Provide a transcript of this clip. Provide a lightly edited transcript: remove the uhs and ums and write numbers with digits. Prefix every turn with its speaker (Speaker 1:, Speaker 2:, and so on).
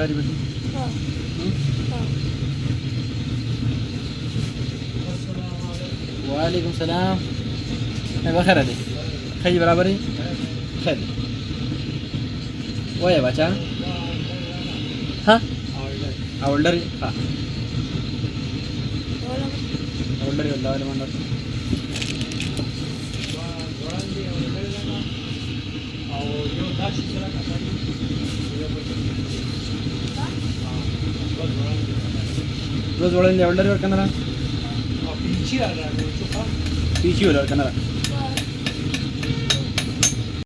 Speaker 1: बकरी बकरी वालेकुम सलाम बखैर है खई बराबर है खैर वो है बच्चा हाँ आवडर हाँ आवडर वाले मंडर रोज वळंदी आवडर कन्नरा पीची वाला कन्नरा